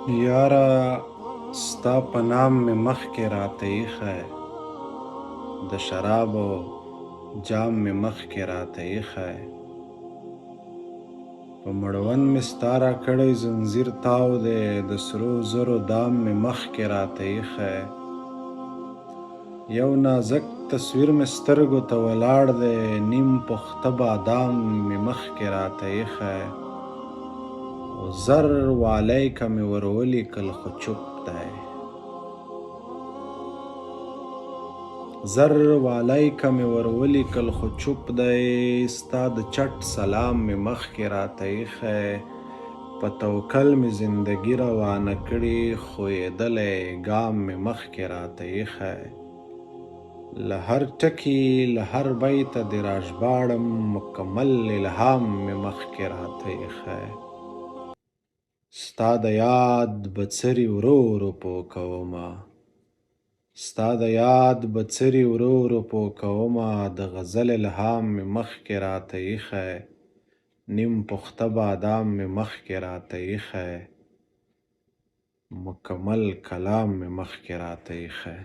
یاره ستا په نام مې مخکې راته ایښی، د شرابو جام مې مخکې راته ایښی، په مړوند مې ستا راکړی ځنځیر تاو دی، د سرو زرو دام مې مخکې راته ایښی، یو نازک تصویر مې سترګو ته ولاړ دی، نیم پخته بادام مې مخکې راته ایښی، زر والیکه مې ور ولیکل خو چوپ دی، زر والیکه مې ور ولیکل خو چوپ دی، ستا د چټ سلام مې مخکې راته ایښی، په توکل مې زندګي روانه کړې ښویېدلی ګام مې مخکې راته ایښی، له هر ټکي له هر بیته دې راژباړم مکمل الهام مې مخکې راته ایښی، ستا د یاد بڅري ورو ورو پوه کومه، ستا د یاد بڅري ورو ورو پوه کومه، د غزل الهام مې مخکې راته ایښی، نیم پخته بادام مې مخکې راته ایښی، مکمل کلام مې مخکې راته ایښی.